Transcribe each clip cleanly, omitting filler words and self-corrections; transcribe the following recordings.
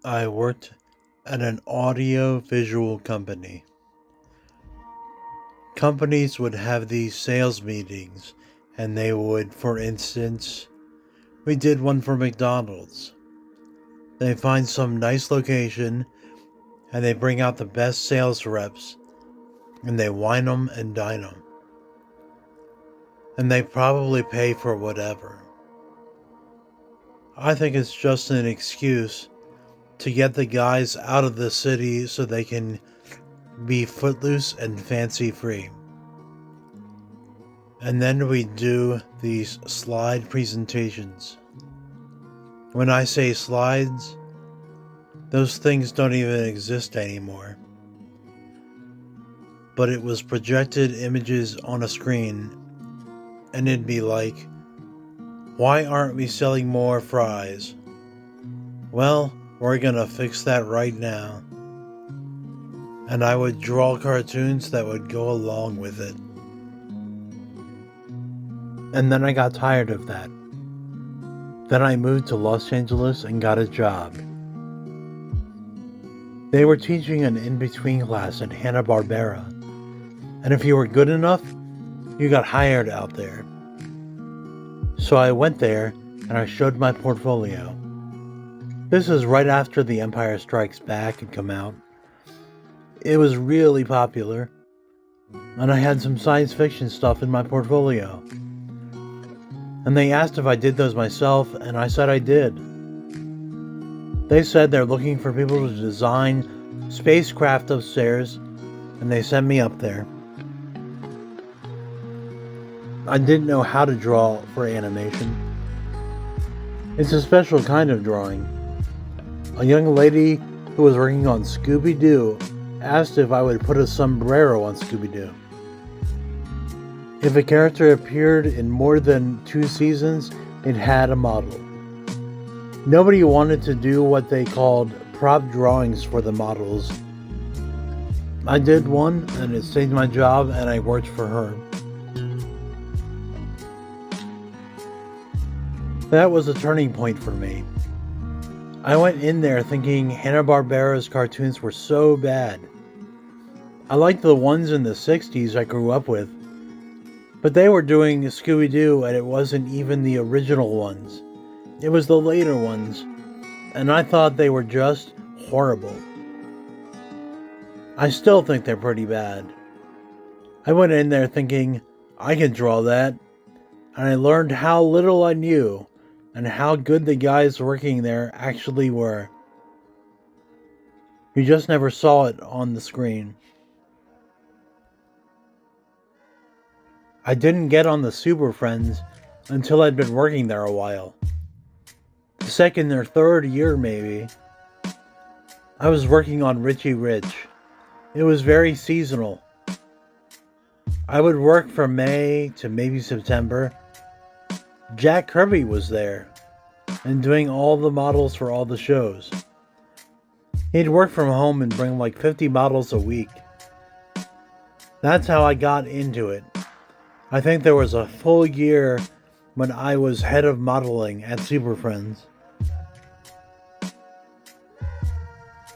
I worked at an audio visual company. Companies would have these sales meetings, and they would, for instance, we did one for McDonald's. They find some nice location, and they bring out the best sales reps, and they wine them and dine them. And they probably pay for whatever. I think it's just an excuse to get the guys out of the city so they can be footloose and fancy free. And then we do these slide presentations. When I say slides, those things don't even exist anymore. But it was projected images on a screen, and it'd be like, why aren't we selling more fries? Well, we're gonna fix that right now. And I would draw cartoons that would go along with it. And then I got tired of that. Then I moved to Los Angeles and got a job. They were teaching an in-between class at Hanna-Barbera. And if you were good enough, you got hired out there. So I went there and I showed my portfolio. This is right after The Empire Strikes Back had come out. It was really popular, and I had some science fiction stuff in my portfolio. And they asked if I did those myself, and I said I did. They said they're looking for people to design spacecraft upstairs, and they sent me up there. I didn't know how to draw for animation. It's a special kind of drawing. A young lady who was working on Scooby-Doo asked if I would put a sombrero on Scooby-Doo. If a character appeared in more than 2 seasons, it had a model. Nobody wanted to do what they called prop drawings for the models. I did one, and it saved my job, and I worked for her. That was a turning point for me. I went in there thinking Hanna-Barbera's cartoons were so bad. I liked the ones in the 60s I grew up with, but they were doing Scooby-Doo and it wasn't even the original ones. It was the later ones, and I thought they were just horrible. I still think they're pretty bad. I went in there thinking, I can draw that, and I learned how little I knew and how good the guys working there actually were. You just never saw it on the screen. I didn't get on the Super Friends until I'd been working there a while. Second or third year maybe. I was working on Richie Rich. It was very seasonal. I would work from May to maybe September. Jack Kirby was there and doing all the models for all the shows. He'd work from home and bring like 50 models a week. That's how I got into it. I think there was a full year when I was head of modeling at Super Friends.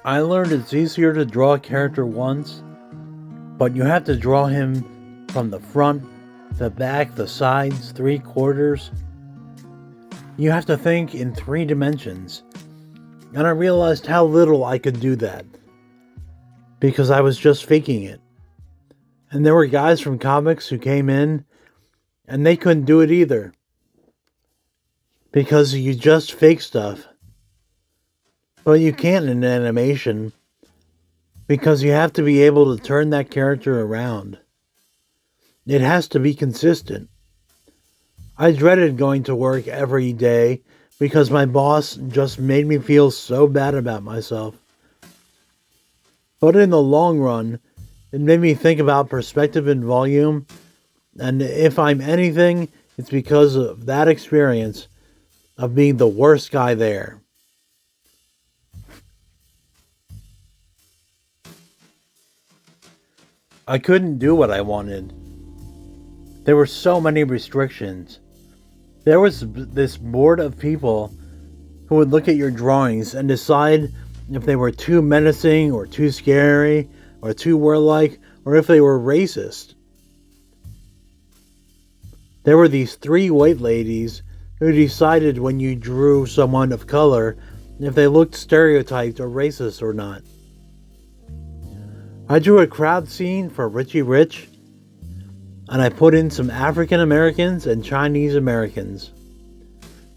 I learned it's easier to draw a character once, but you have to draw him from the front, the back, the sides, 3/4. You have to think in 3 dimensions. And I realized how little I could do that, because I was just faking it. And there were guys from comics who came in, and they couldn't do it either. Because you just fake stuff. But you can't in animation, because you have to be able to turn that character around. It has to be consistent. I dreaded going to work every day because my boss just made me feel so bad about myself. But in the long run, it made me think about perspective and volume, and if I'm anything, it's because of that experience of being the worst guy there. I couldn't do what I wanted. There were so many restrictions. There was this board of people who would look at your drawings and decide if they were too menacing or too scary or too warlike or if they were racist. There were these 3 white ladies who decided when you drew someone of color if they looked stereotyped or racist or not. I drew a crowd scene for Richie Rich, and I put in some African Americans and Chinese Americans.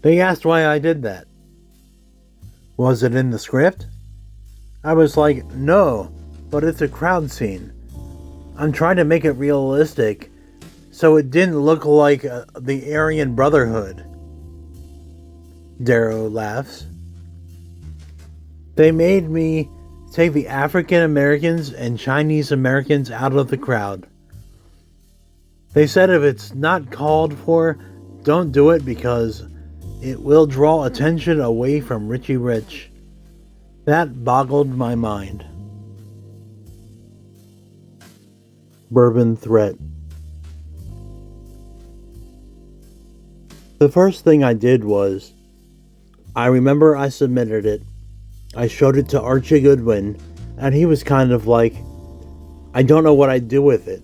They asked why I did that. Was it in the script? I was like, no, but it's a crowd scene. I'm trying to make it realistic so it didn't look like the Aryan Brotherhood. Darrow laughs. They made me take the African Americans and Chinese Americans out of the crowd. They said if it's not called for, don't do it because it will draw attention away from Richie Rich. That boggled my mind. Bourbon Threat. The first thing I did was, I remember I submitted it. I showed it to Archie Goodwin, and he was kind of like, I don't know what I'd do with it.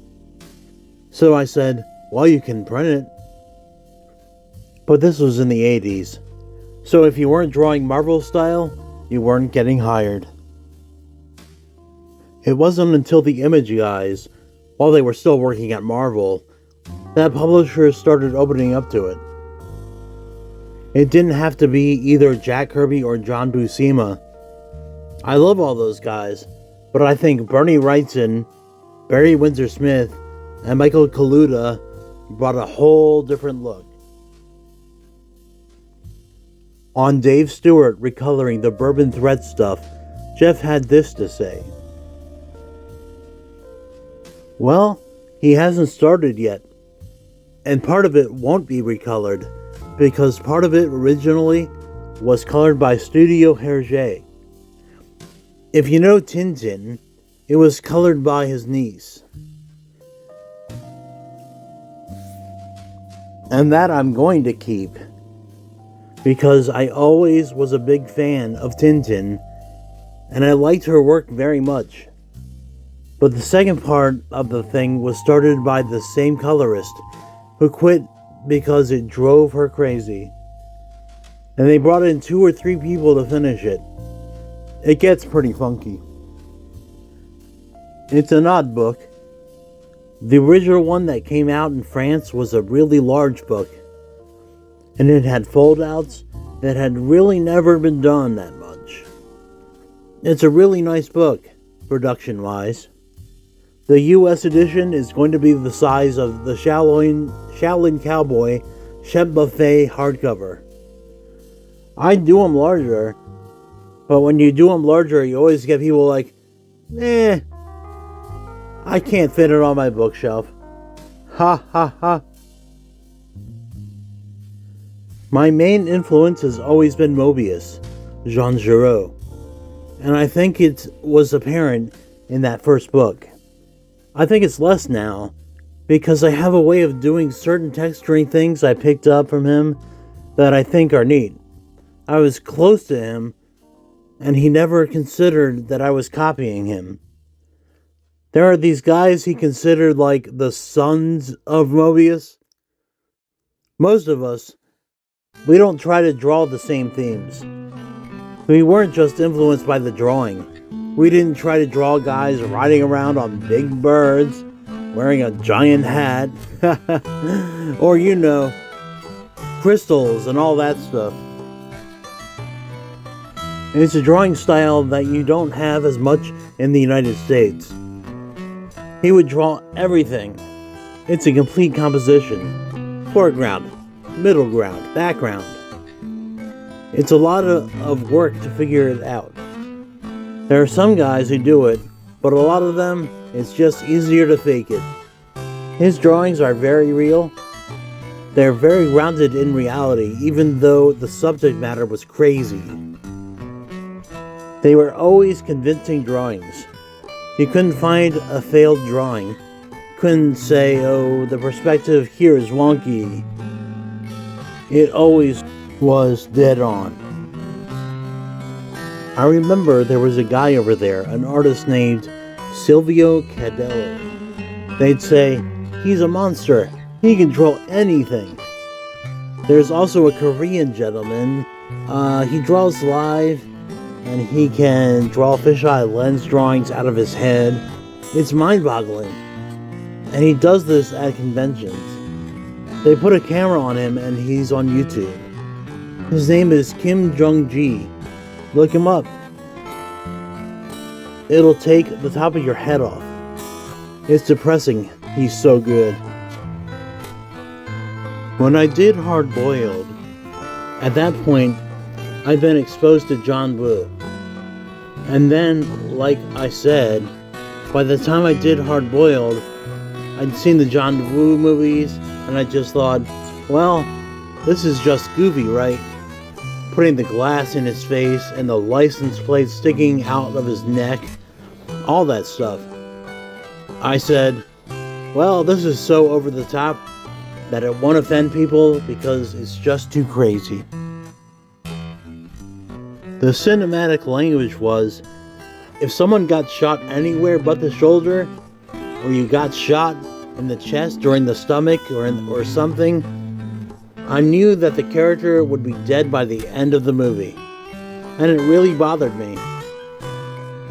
So I said, well, you can print it. But this was in the 80s. So if you weren't drawing Marvel style, you weren't getting hired. It wasn't until the Image guys, while they were still working at Marvel, that publishers started opening up to it. It didn't have to be either Jack Kirby or John Buscema. I love all those guys, but I think Bernie Wrightson, Barry Windsor Smith, and Michael Kaluta brought a whole different look. On Dave Stewart recoloring the Bourbon Threat stuff, Geof had this to say. Well, he hasn't started yet, and part of it won't be recolored, because part of it originally was colored by Studio Hergé. If you know Tintin, it was colored by his niece. And that I'm going to keep, because I always was a big fan of Tintin, and I liked her work very much. But the second part of the thing was started by the same colorist, who quit because it drove her crazy. And they brought in 2 or 3 people to finish it. It gets pretty funky. It's an odd book. The original one that came out in France was a really large book. And it had foldouts that had really never been done that much. It's a really nice book, production-wise. The US edition is going to be the size of the Shaolin Cowboy Chef Buffet hardcover. I'd do them larger, but when you do them larger, you always get people like, I can't fit it on my bookshelf. Ha ha ha. My main influence has always been Mobius, Jean Giraud, and I think it was apparent in that first book. I think it's less now, because I have a way of doing certain texturing things I picked up from him that I think are neat. I was close to him, and he never considered that I was copying him. There are these guys he considered like the sons of Mobius. Most of us, we don't try to draw the same themes. We weren't just influenced by the drawing. We didn't try to draw guys riding around on big birds, wearing a giant hat, or crystals and all that stuff. It's a drawing style that you don't have as much in the United States. He would draw everything. It's a complete composition. Foreground, middle ground, background. It's a lot of work to figure it out. There are some guys who do it, but a lot of them, it's just easier to fake it. His drawings are very real. They're very grounded in reality, even though the subject matter was crazy. They were always convincing drawings. You couldn't find a failed drawing. Couldn't say, oh, the perspective here is wonky. It always was dead on. I remember there was a guy over there, an artist named Silvio Cadello. They'd say, he's a monster. He can draw anything. There's also a Korean gentleman. He draws live, and he can draw fisheye lens drawings out of his head. It's mind-boggling. And he does this at conventions. They put a camera on him, and he's on YouTube. His name is Kim Jung-ji. Look him up. It'll take the top of your head off. It's depressing. He's so good. When I did Hard Boiled, at that point, I'd been exposed to John Woo. And then, like I said, by the time I did Hard Boiled, I'd seen the John Woo movies, and I just thought, well, this is just goofy, right? Putting the glass in his face and the license plate sticking out of his neck, all that stuff. I said, well, this is so over the top that it won't offend people because it's just too crazy. The cinematic language was, if someone got shot anywhere but the shoulder, or you got shot in the chest or in the stomach or something, I knew that the character would be dead by the end of the movie, and it really bothered me.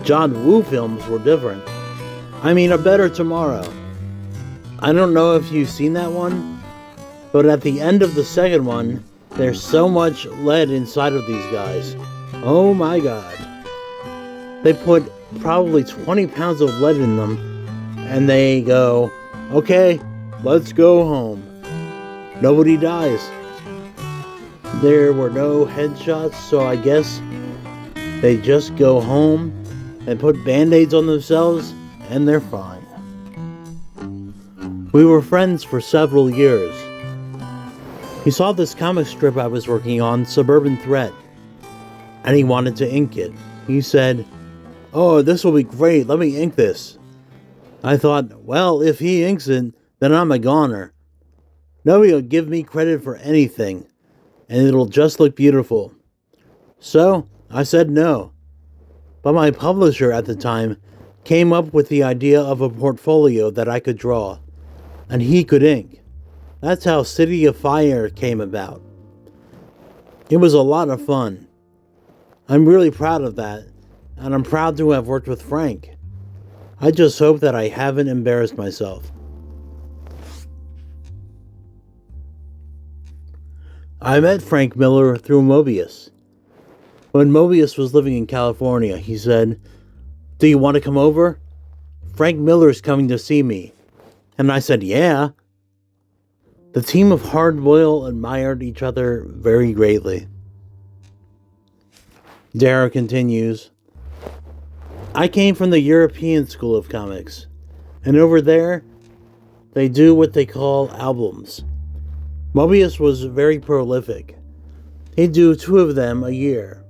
John Woo films were different. I mean, A Better Tomorrow. I don't know if you've seen that one, but at the end of the second one, there's so much lead inside of these guys. Oh my god. They put probably 20 pounds of lead in them, and they go, okay, let's go home. Nobody dies. There were no headshots, so I guess they just go home and put band-aids on themselves, and they're fine. We were friends for several years. He saw this comic strip I was working on, Suburban Threat, and he wanted to ink it. He said, oh, this will be great, let me ink this. I thought, well, if he inks it, then I'm a goner. Nobody will give me credit for anything, and it'll just look beautiful. So, I said no. But my publisher at the time came up with the idea of a portfolio that I could draw, and he could ink. That's how City of Fire came about. It was a lot of fun. I'm really proud of that, and I'm proud to have worked with Frank. I just hope that I haven't embarrassed myself. I met Frank Miller through Mobius. When Mobius was living in California, he said, do you want to come over? Frank Miller's coming to see me. And I said, yeah. The team of Hardboiled admired each other very greatly. Darrow continues, I came from the European school of comics, and over there, they do what they call albums. Mobius was very prolific. He'd do 2 of them a year.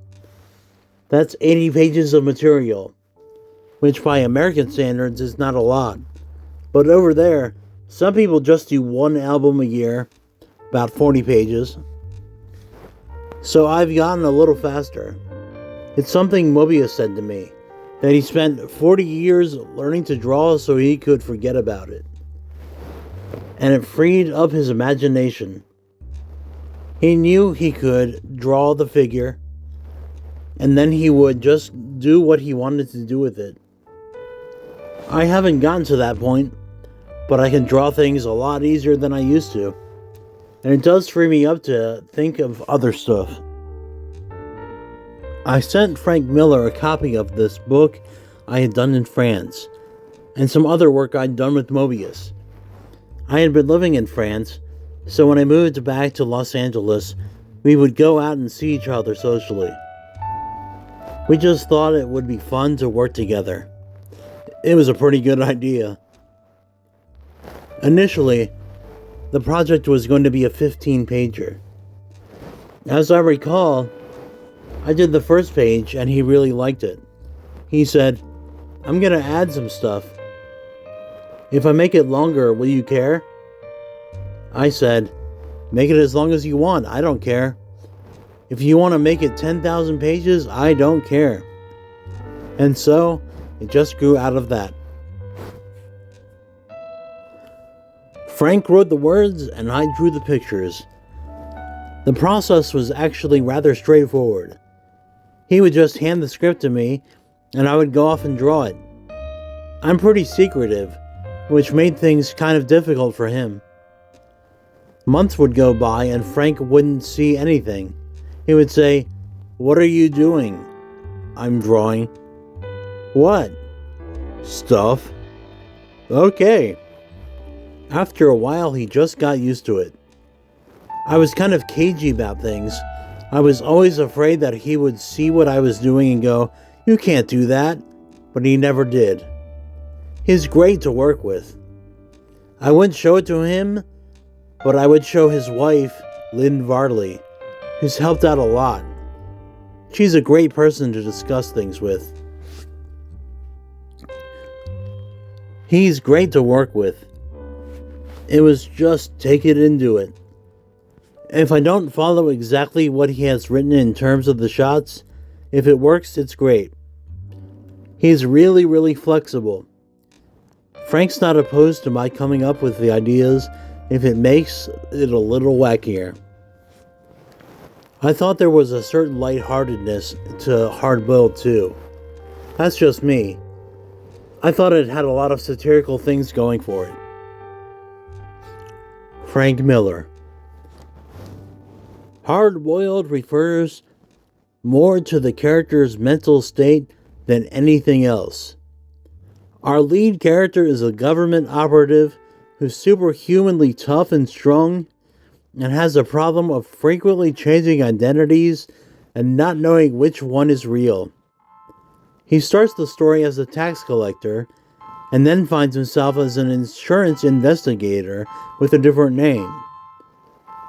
That's 80 pages of material, which by American standards is not a lot. But over there, some people just do 1 album a year, about 40 pages. So I've gotten a little faster. It's something Mobius said to me, that he spent 40 years learning to draw so he could forget about it. And it freed up his imagination. He knew he could draw the figure, and then he would just do what he wanted to do with it. I haven't gotten to that point, but I can draw things a lot easier than I used to, and it does free me up to think of other stuff. I sent Frank Miller a copy of this book I had done in France, and some other work I'd done with Mobius. I had been living in France, so when I moved back to Los Angeles, we would go out and see each other socially. We just thought it would be fun to work together. It was a pretty good idea. Initially, the project was going to be a 15-pager. As I recall, I did the first page and he really liked it. He said, I'm going to add some stuff. If I make it longer, will you care? I said, make it as long as you want, I don't care. If you want to make it 10,000 pages, I don't care. And so, it just grew out of that. Frank wrote the words and I drew the pictures. The process was actually rather straightforward. He would just hand the script to me and I would go off and draw it. I'm pretty secretive, which made things kind of difficult for him. Months would go by and Frank wouldn't see anything. He would say, "What are you doing?" "I'm drawing." "What?" "Stuff." "Okay." After a while, he just got used to it. I was kind of cagey about things. I was always afraid that he would see what I was doing and go, "You can't do that," but he never did. He's great to work with. I wouldn't show it to him, but I would show his wife, Lynn Varley, who's helped out a lot. She's a great person to discuss things with. He's great to work with. It was just take it and do it. If I don't follow exactly what he has written in terms of the shots, if it works, it's great. He's really, really flexible. Frank's not opposed to my coming up with the ideas if it makes it a little wackier. I thought there was a certain lightheartedness to Hard Boiled too. That's just me. I thought it had a lot of satirical things going for it. Frank Miller. Hard Boiled refers more to the character's mental state than anything else. Our lead character is a government operative who's superhumanly tough and strong and has a problem of frequently changing identities and not knowing which one is real. He starts the story as a tax collector and then finds himself as an insurance investigator with a different name.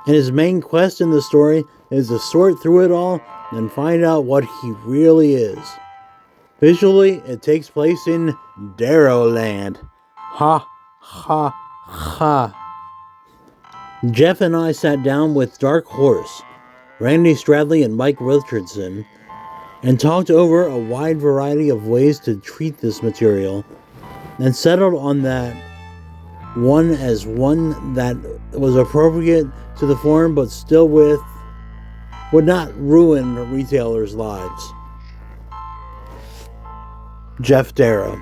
And his main quest in the story is to sort through it all and find out what he really is. Visually, it takes place in Darrow Land. Ha, ha, ha. Geof and I sat down with Dark Horse, Randy Stradley and Mike Richardson, and talked over a wide variety of ways to treat this material, and settled on that one as one that was appropriate to the form but still would not ruin retailers' lives. Geof Darrow.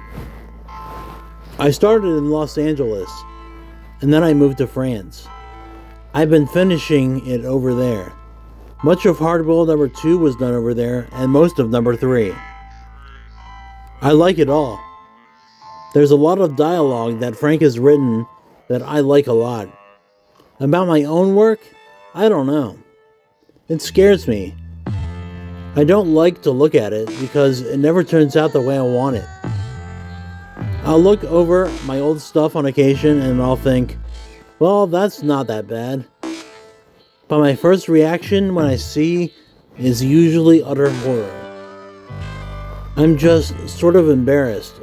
I started in Los Angeles, and then I moved to France. I've been finishing it over there. Much of Hardboiled number 2 was done over there, and most of number 3. I like it all. There's a lot of dialogue that Frank has written that I like a lot. About my own work, I don't know. It scares me. I don't like to look at it because it never turns out the way I want it. I'll look over my old stuff on occasion and I'll think, well, that's not that bad. But my first reaction when I see is usually utter horror. I'm just sort of embarrassed.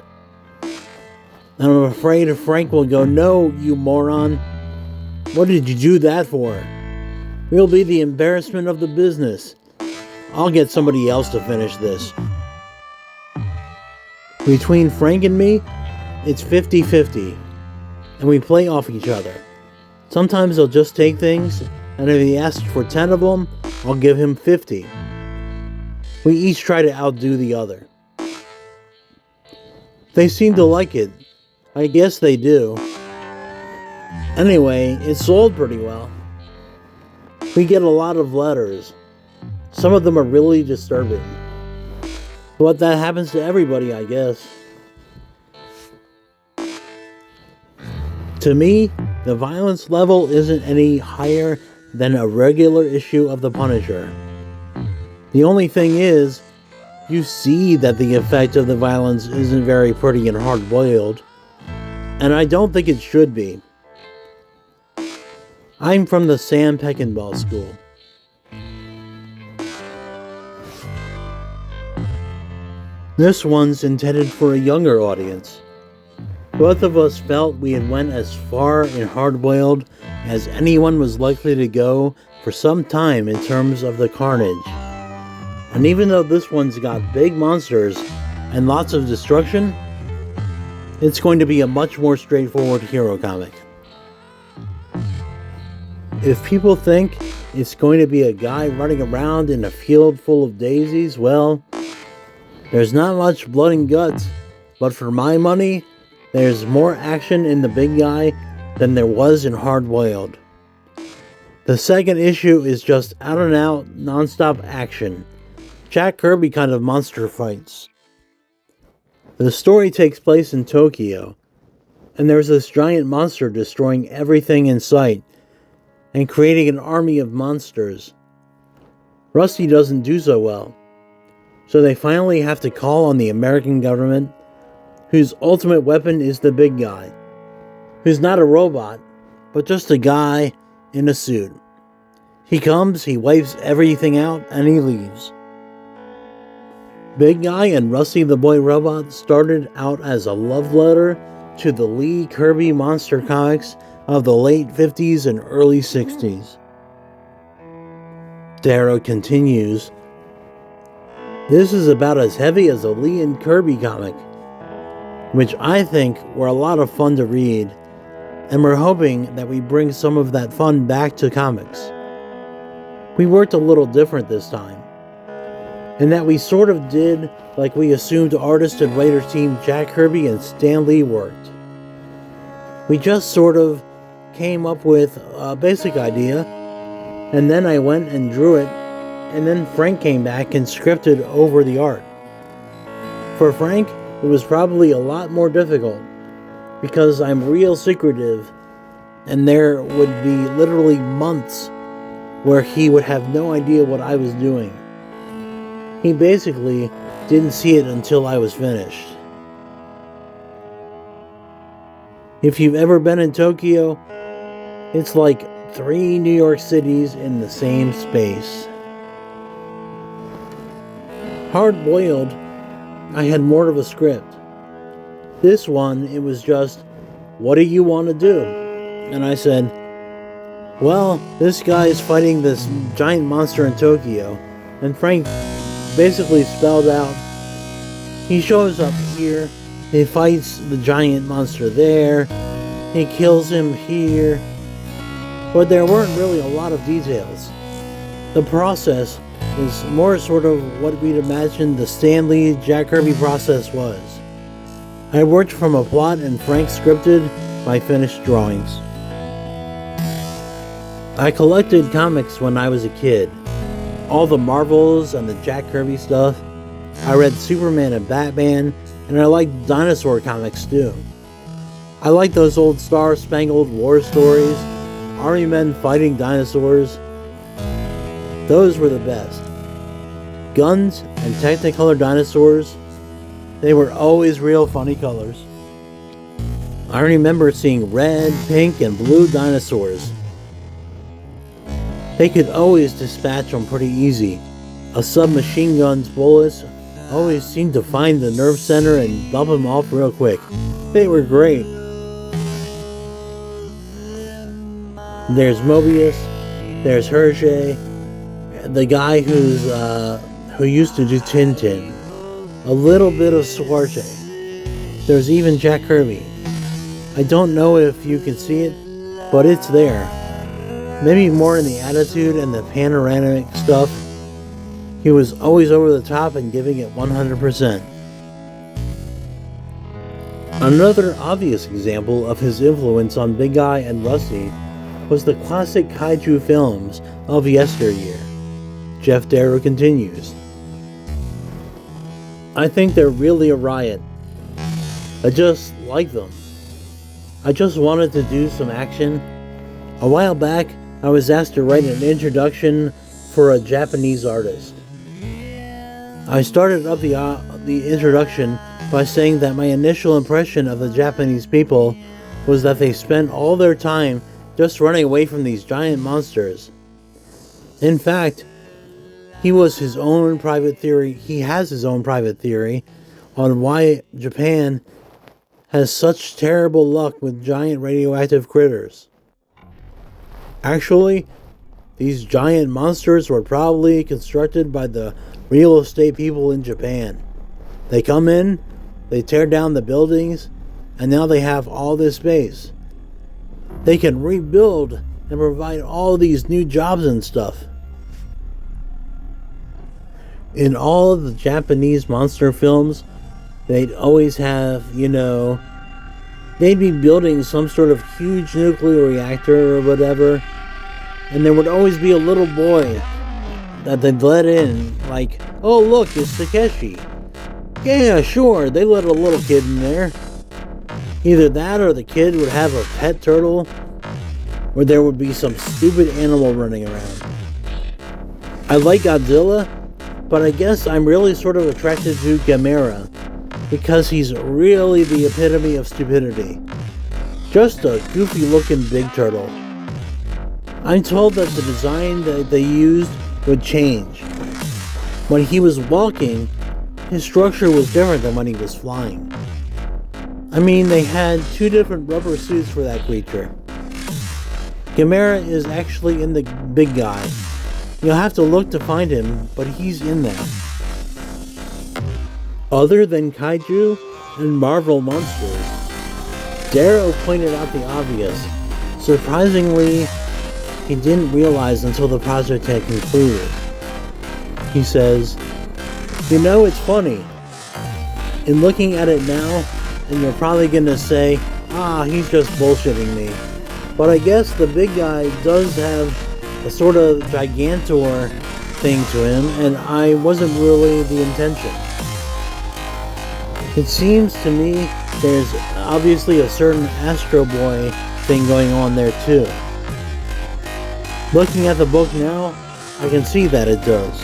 And I'm afraid Frank will go, "No, you moron. What did you do that for? We'll be the embarrassment of the business. I'll get somebody else to finish this." Between Frank and me, it's 50-50, and we play off each other. Sometimes he'll just take things, and if he asks for 10 of them, I'll give him 50. We each try to outdo the other. They seem to like it. I guess they do. Anyway, it sold pretty well. We get a lot of letters. Some of them are really disturbing. But that happens to everybody, I guess. To me, the violence level isn't any higher than a regular issue of The Punisher. The only thing is, you see that the effect of the violence isn't very pretty and hard-boiled, and I don't think it should be. I'm from the Sam Peckinpah school. This one's intended for a younger audience. Both of us felt we had went as far in hard-boiled as anyone was likely to go for some time in terms of the carnage. And even though this one's got big monsters and lots of destruction, it's going to be a much more straightforward hero comic. If people think it's going to be a guy running around in a field full of daisies, well, there's not much blood and guts, but for my money, there's more action in the big guy than there was in Hard Boiled. The second issue is just out and out, non-stop action. Jack Kirby kind of monster fights. The story takes place in Tokyo, and there's this giant monster destroying everything in sight and creating an army of monsters. Rusty doesn't do so well, so they finally have to call on the American government, whose ultimate weapon is the big guy, who's not a robot, but just a guy in a suit. He comes, he wipes everything out, and he leaves. Big Guy and Rusty the Boy Robot started out as a love letter to the Lee Kirby monster comics of the late 50s and early 60s. Darrow continues, "This is about as heavy as a Lee and Kirby comic, which I think were a lot of fun to read, and we're hoping that we bring some of that fun back to comics. We worked a little different this time, in that we sort of did like we assumed artist and writer team Jack Kirby and Stan Lee worked. We just sort of came up with a basic idea, and then I went and drew it, and then Frank came back and scripted over the art. For Frank, it was probably a lot more difficult, because I'm real secretive, and there would be literally months where he would have no idea what I was doing. He basically didn't see it until I was finished. If you've ever been in Tokyo, it's like 3 New York cities in the same space. Hard Boiled, I had more of a script. This one, it was just, what do you want to do? And I said, well, this guy is fighting this giant monster in Tokyo. And Frank basically spelled out, he shows up here, he fights the giant monster there, he kills him here. But there weren't really a lot of details. The process is more sort of what we'd imagined the Stan Lee, Jack Kirby process was. I worked from a plot and Frank scripted my finished drawings. I collected comics when I was a kid. All the Marvels and the Jack Kirby stuff. I read Superman and Batman, and I liked dinosaur comics too. I liked those old Star-Spangled War stories, army men fighting dinosaurs. Those were the best. Guns and Technicolor dinosaurs, they were always real funny colors. I remember seeing red, pink, and blue dinosaurs. They could always dispatch them pretty easy. A submachine gun's bullets always seemed to find the nerve center and bump them off real quick. They were great. There's Mobius, there's Hergé, the guy who used to do Tintin, a little bit of Suarte. There's even Jack Kirby. I don't know if you can see it, but it's there. Maybe more in the attitude and the panoramic stuff. He was always over the top and giving it 100%. Another obvious example of his influence on Big Guy and Rusty was the classic kaiju films of yesteryear. Geof Darrow continues, I think they're really a riot. I just like them. I just wanted to do some action. A while back, I was asked to write an introduction for a Japanese artist. I started up the introduction by saying that my initial impression of the Japanese people was that they spent all their time just running away from these giant monsters. In fact, he has his own private theory on why Japan has such terrible luck with giant radioactive critters. Actually, These giant monsters were probably constructed by the real estate people in Japan. They come in, they tear down the buildings, and now they have all this space. They can rebuild and provide all these new jobs and stuff. In all of the Japanese monster films, they'd always have, they'd be building some sort of huge nuclear reactor or whatever, and there would always be a little boy that they'd let in, like, oh look, it's Takeshi. Yeah, sure, they let a little kid in there. Either that or the kid would have a pet turtle, or there would be some stupid animal running around. I like Godzilla, but I guess I'm really sort of attracted to Gamera, because he's really the epitome of stupidity. Just a goofy looking big turtle. I'm told that the design that they used would change. When he was walking, his structure was different than when he was flying. I mean, they had two different rubber suits for that creature. Gamera is actually in the big guy. You'll have to look to find him, but he's in there. Other than kaiju and Marvel monsters, Darrow pointed out the obvious. Surprisingly, he didn't realize until the project had concluded. He says, it's funny. In looking at it now, and you're probably gonna say, he's just bullshitting me. But I guess the big guy does have a sort of gigantor thing to him, and I wasn't really the intention. It seems to me there's obviously a certain Astro Boy thing going on there too. Looking at the book now, I can see that it does.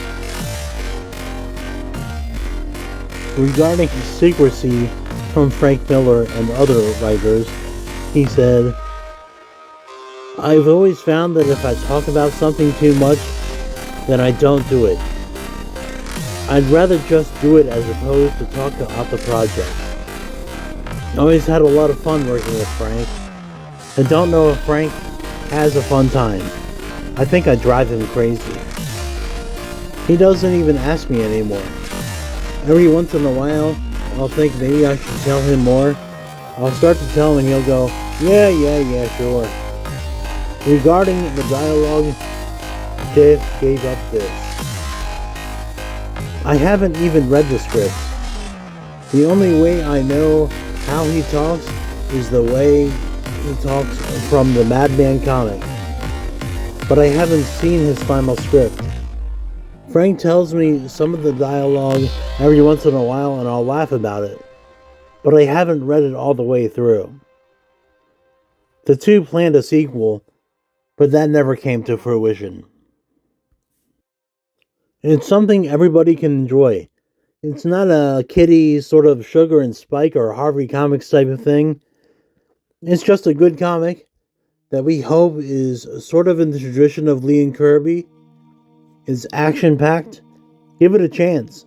Regarding his secrecy from Frank Miller and other writers, he said, I've always found that if I talk about something too much, then I don't do it. I'd rather just do it as opposed to talk about the project. I always had a lot of fun working with Frank. I don't know if Frank has a fun time. I think I drive him crazy. He doesn't even ask me anymore. Every once in a while, I'll think maybe I should tell him more. I'll start to tell him and he'll go, yeah, sure. Regarding the dialogue, Geof gave up this. I haven't even read the script. The only way I know how he talks is the way he talks from the Madman comic. But I haven't seen his final script. Frank tells me some of the dialogue every once in a while and I'll laugh about it. But I haven't read it all the way through. The two planned a sequel, but that never came to fruition. It's something everybody can enjoy. It's not a kiddie sort of Sugar and Spike or Harvey Comics type of thing. It's just a good comic that we hope is sort of in the tradition of Lee and Kirby. It's action-packed. Give it a chance.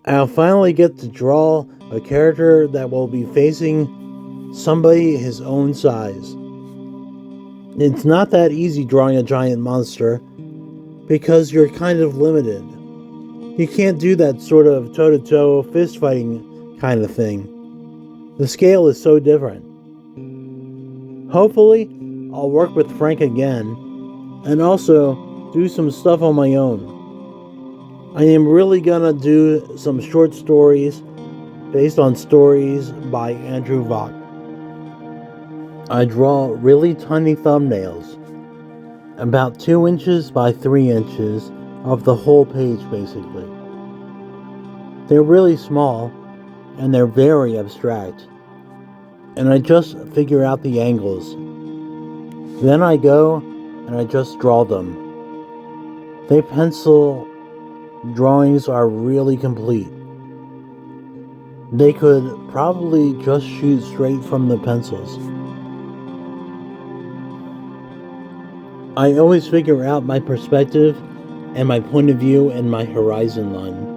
I'll finally get to draw a character that will be facing somebody his own size. It's not that easy drawing a giant monster because you're kind of limited. You can't do that sort of toe-to-toe fist-fighting kind of thing. The scale is so different. Hopefully, I'll work with Frank again and also do some stuff on my own. I am really gonna do some short stories based on stories by Andrew Vaught. I draw really tiny thumbnails, about 2 inches by 3 inches of the whole page basically. They're really small and they're very abstract, and I just figure out the angles. Then I go and I just draw them. They pencil drawings are really complete. They could probably just shoot straight from the pencils. I always figure out my perspective and my point of view and my horizon line.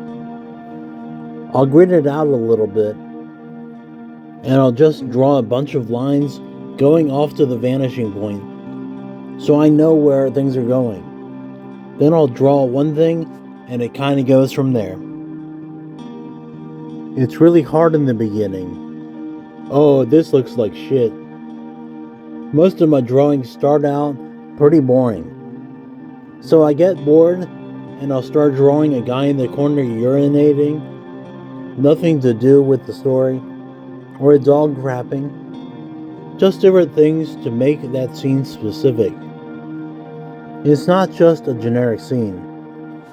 I'll grid it out a little bit and I'll just draw a bunch of lines going off to the vanishing point. so I know where things are going. Then I'll draw one thing, and it kind of goes from there. It's really hard in the beginning. Oh, this looks like shit. Most of my drawings start out pretty boring. So I get bored, and I'll start drawing a guy in the corner urinating, nothing to do with the story, or a dog rapping, just different things to make that scene specific. It's not just a generic scene.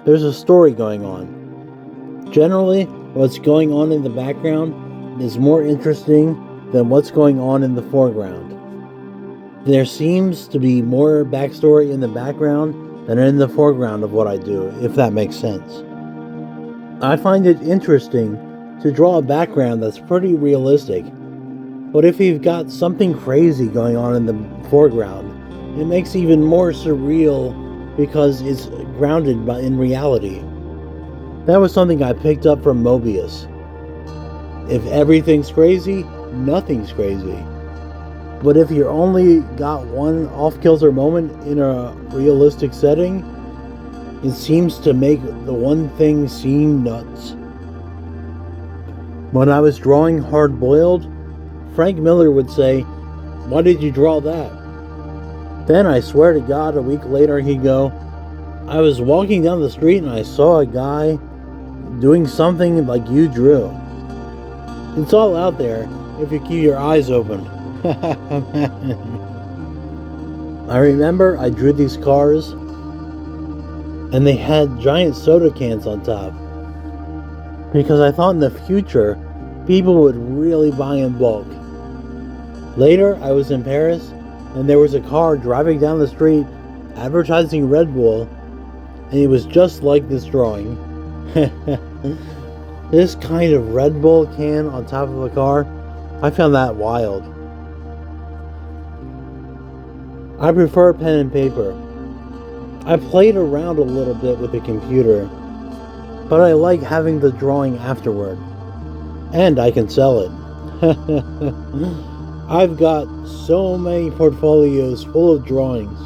There's a story going on. Generally, what's going on in the background is more interesting than what's going on in the foreground. There seems to be more backstory in the background than in the foreground of what I do, if that makes sense. I find it interesting to draw a background that's pretty realistic, but if you've got something crazy going on in the foreground, it makes it even more surreal because it's grounded in reality. That was something I picked up from Mobius. If everything's crazy, nothing's crazy. But if you only got one off-kilter moment in a realistic setting, it seems to make the one thing seem nuts. When I was drawing Hard Boiled, Frank Miller would say, "Why did you draw that?" Then I swear to God, a week later he'd go, "I was walking down the street and I saw a guy doing something like you drew." It's all out there if you keep your eyes open. I remember I drew these cars and they had giant soda cans on top because I thought in the future people would really buy in bulk. Later I was in Paris and there was a car driving down the street advertising Red Bull, and it was just like this drawing. This kind of Red Bull can on top of a car, I found that wild. I prefer pen and paper. I played around a little bit with the computer, but I like having the drawing afterward, and I can sell it. I've got so many portfolios full of drawings.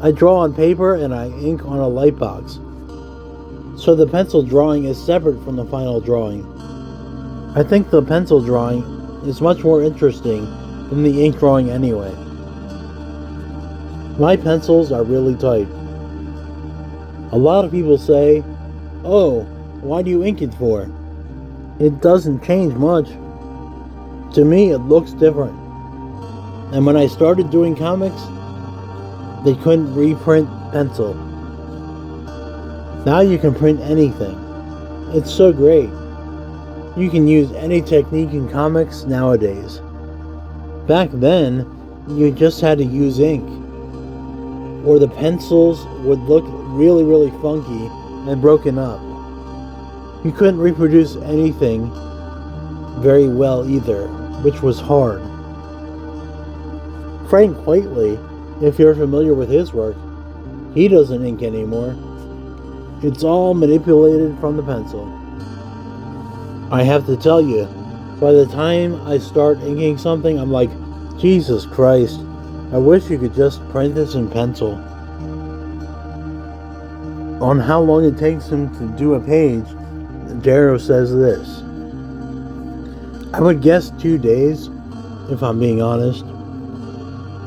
I draw on paper and I ink on a light box, so the pencil drawing is separate from the final drawing. I think the pencil drawing is much more interesting than the ink drawing anyway. My pencils are really tight. A lot of people say, "Oh, why do you ink it for?" It doesn't change much. To me, it looks different. And when I started doing comics, they couldn't reprint pencil. Now you can print anything. It's so great. You can use any technique in comics nowadays. Back then, you just had to use ink, or the pencils would look really, really funky and broken up. You couldn't reproduce anything very well either, which was hard. Frank Whiteley, if you're familiar with his work, he doesn't ink anymore. It's all manipulated from the pencil. I have to tell you, by the time I start inking something, I'm like, Jesus Christ, I wish you could just print this in pencil. On how long it takes him to do a page, Darrow says this: I would guess 2 days, if I'm being honest.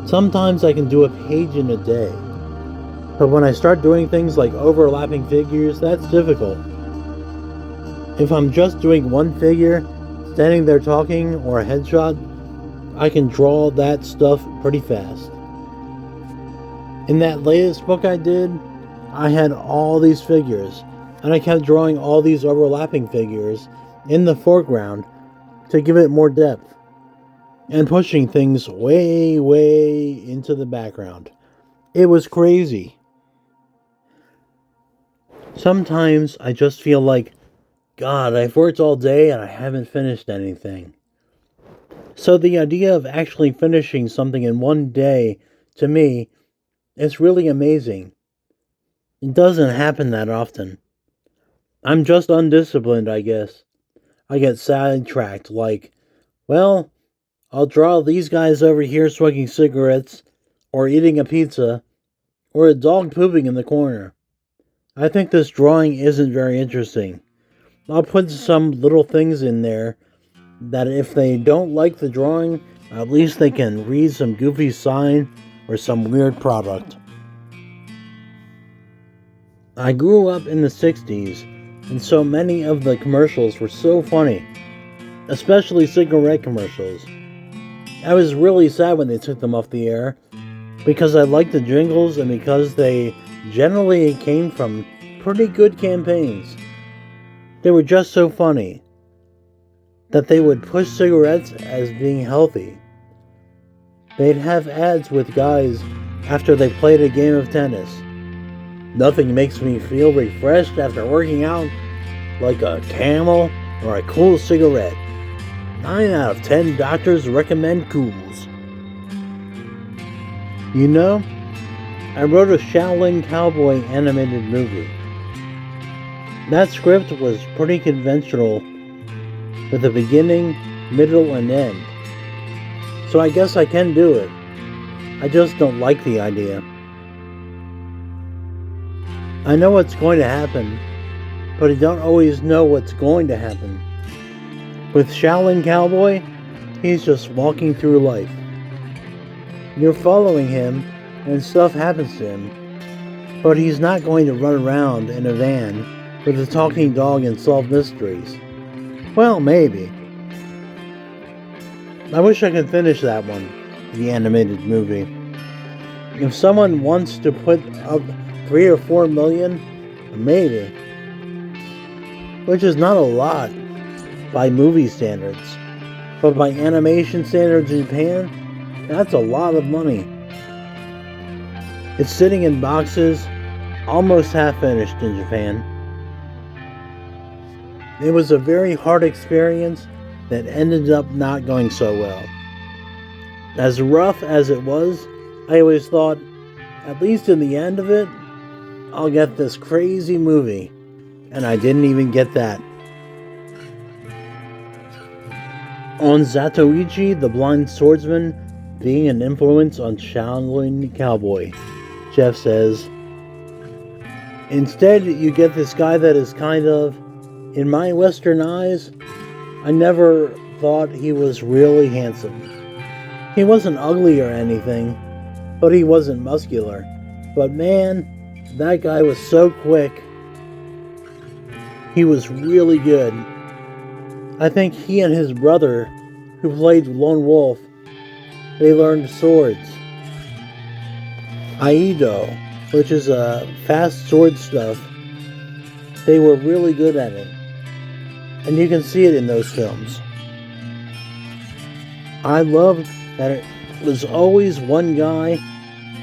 Sometimes I can do a page in a day, but when I start doing things like overlapping figures, that's difficult. If I'm just doing one figure, standing there talking, or a headshot, I can draw that stuff pretty fast. In that latest book I did, I had all these figures, and I kept drawing all these overlapping figures in the foreground to give it more depth, and pushing things way, way into the background. It was crazy. Sometimes I just feel like, God, I've worked all day and I haven't finished anything. So the idea of actually finishing something in one day, to me, is really amazing. It doesn't happen that often. I'm just undisciplined, I guess. I get sidetracked, like, well, I'll draw these guys over here smoking cigarettes or eating a pizza, or a dog pooping in the corner. I think this drawing isn't very interesting. I'll put some little things in there that if they don't like the drawing, at least they can read some goofy sign or some weird product. I grew up in the 60s, and so many of the commercials were so funny, especially cigarette commercials. I was really sad when they took them off the air, because I liked the jingles and because they generally came from pretty good campaigns. They were just so funny that they would push cigarettes as being healthy. They'd have ads with guys after they played a game of tennis. Nothing makes me feel refreshed after working out like a Camel or a Cool cigarette. 9 out of 10 doctors recommend Cools. You know, I wrote a Shaolin Cowboy animated movie. That script was pretty conventional with a beginning, middle, and end. So I guess I can do it. I just don't like the idea. I know what's going to happen, but I don't always know what's going to happen. With Shaolin Cowboy, he's just walking through life. You're following him, and stuff happens to him, but he's not going to run around in a van with a talking dog and solve mysteries. Well, maybe. I wish I could finish that one, the animated movie. If someone wants to put up 3 or 4 million, maybe. Which is not a lot by movie standards, but by animation standards in Japan, that's a lot of money. It's sitting in boxes, almost half finished in Japan. It was a very hard experience that ended up not going so well. As rough as it was, I always thought, at least in the end of it, I'll get this crazy movie. And I didn't even get that. On Zatoichi, the blind swordsman, being an influence on Shaolin Cowboy, Geof says, instead you get this guy that is kind of, in my Western eyes, I never thought he was really handsome. He wasn't ugly or anything, but he wasn't muscular. But man, that guy was so quick. He was really good. I think he and his brother, who played Lone Wolf, they learned swords. Aido, which is a fast sword stuff, they were really good at it. And you can see it in those films. I love that it was always one guy,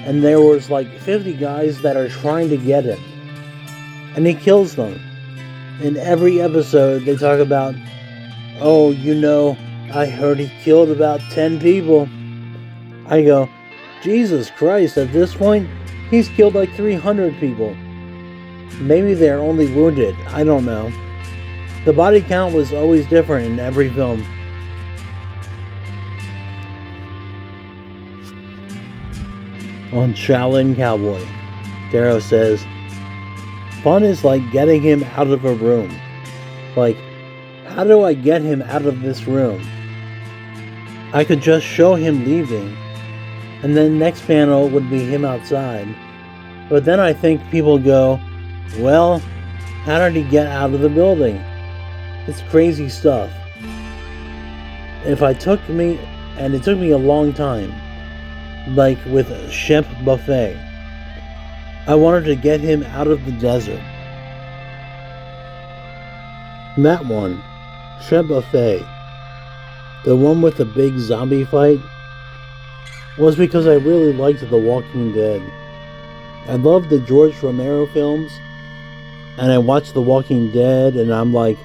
and there was like 50 guys that are trying to get him. And he kills them. In every episode, they talk about, oh, you know, I heard he killed about 10 people. I go, Jesus Christ, at this point, he's killed like 300 people. Maybe they're only wounded, I don't know. The body count was always different in every film. On Shaolin Cowboy, Darrow says, fun is like getting him out of a room. Like, how do I get him out of this room? I could just show him leaving, and then next panel would be him outside. But then I think people go, well, how did he get out of the building? It's crazy stuff. It took me a long time, like with Shemp Buffet. I wanted to get him out of the desert. That one, Shemp Buffet, the one with the big zombie fight, was because I really liked The Walking Dead. I loved the George Romero films, and I watched The Walking Dead, and I'm like,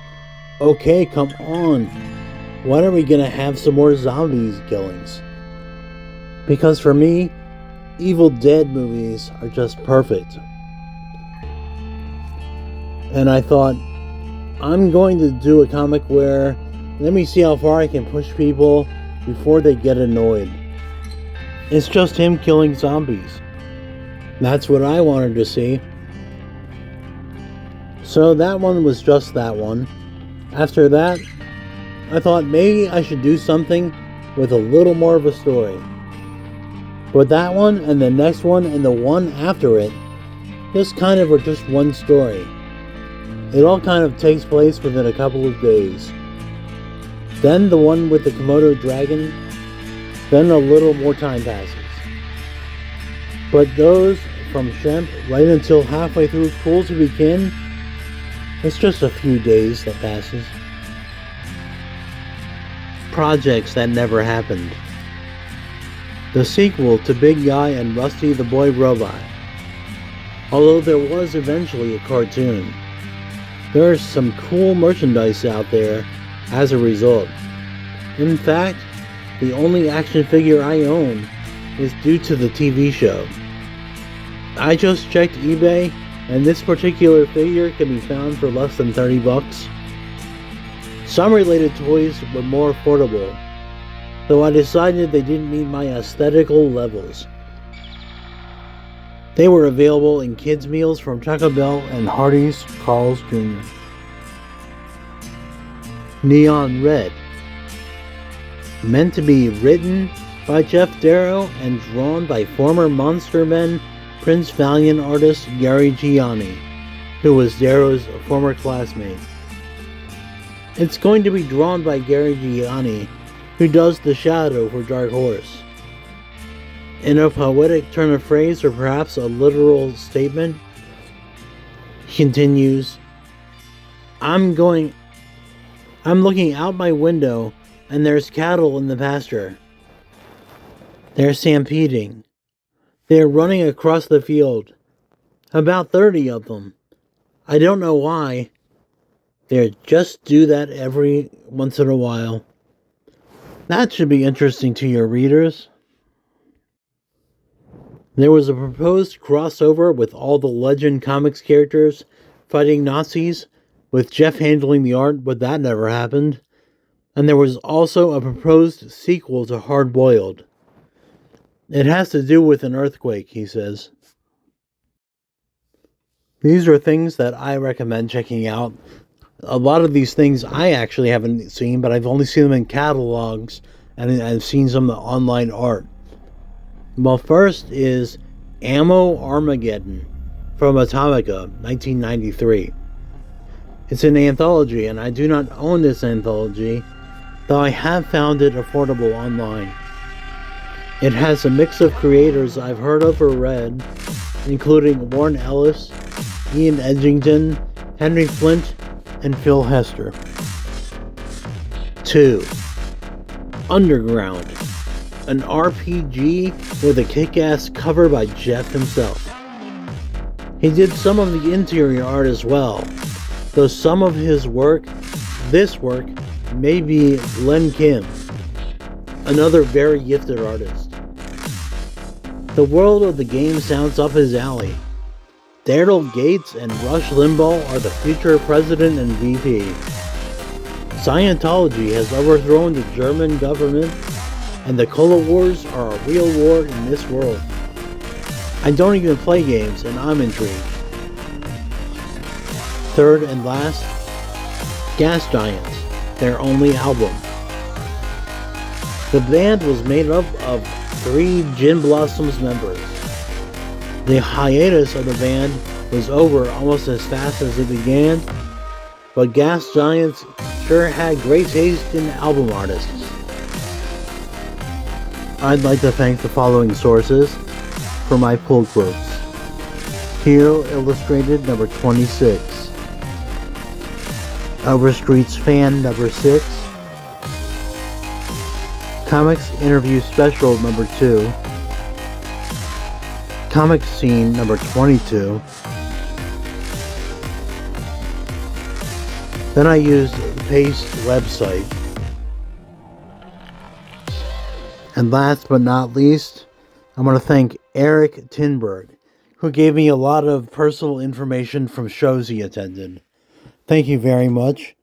okay, come on. When are we gonna have some more zombies killings? Because for me, Evil Dead movies are just perfect. And I thought, I'm going to do a comic where, let me see how far I can push people before they get annoyed. It's just him killing zombies. That's what I wanted to see. So that one was just that one. After that, I thought maybe I should do something with a little more of a story. But that one and the next one and the one after it just kind of are just one story. It all kind of takes place within a couple of days. Then the one with the Komodo dragon, then a little more time passes. But those from Shemp right until halfway through Cool to Begin, it's just a few days that passes. Projects that never happened. The sequel to Big Guy and Rusty the Boy Robot. Although there was eventually a cartoon. There's some cool merchandise out there as a result. In fact, the only action figure I own is due to the TV show. I just checked eBay, and this particular figure can be found for less than $30. Some related toys were more affordable, though I decided they didn't meet my aesthetical levels. They were available in kids' meals from Taco Bell and Hardee's Carl's Jr. Neon Red. Meant to be written by Geof Darrow and drawn by former Monster Men Prince Valiant artist Gary Gianni, who was Darrow's former classmate. It's going to be drawn by Gary Gianni, who does the shadow for Dark Horse. In a poetic turn of phrase, or perhaps a literal statement, he continues, I'm looking out my window and there's cattle in the pasture. They're stampeding. They're running across the field. About 30 of them. I don't know why. They just do that every once in a while. That should be interesting to your readers. There was a proposed crossover with all the Legend Comics characters fighting Nazis, with Geof handling the art, but that never happened. And there was also a proposed sequel to Hard Boiled. It has to do with an earthquake, he says. These are things that I recommend checking out. A lot of these things I actually haven't seen, but I've only seen them in catalogs, and I've seen some of the online art. Well, first is Ammo Armageddon from Atomica, 1993. It's an anthology, and I do not own this anthology, though I have found it affordable online. It has a mix of creators I've heard of or read, including Warren Ellis, Ian Edgington, Henry Flint, and Phil Hester. 2. Underground, an RPG with a kick-ass cover by Geof himself. He did some of the interior art as well, though some of his work, this work, may be Glenn Kim, another very gifted artist. The world of the game sounds up his alley. Daryl Gates and Rush Limbaugh are the future president and VP. Scientology has overthrown the German government, and the Cola Wars are a real war in this world. I don't even play games, and I'm intrigued. Third and last, Gas Giants, their only album. The band was made up of 3 Gin Blossoms members. The hiatus of the band was over almost as fast as it began, but Gas Giants sure had great taste in album artists. I'd like to thank the following sources for my pull quotes. Hero Illustrated number 26. Overstreet's Fan number 6. Comics Interview Special number 2. Comic Scene number 22. Then I used the Paste website. And last but not least, I'm going to thank Eric Tinberg, who gave me a lot of personal information from shows he attended. Thank you very much.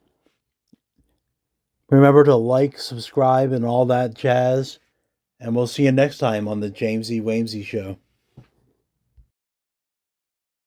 Remember to like, subscribe, and all that jazz. And we'll see you next time on the Jamesy Wamesy Show.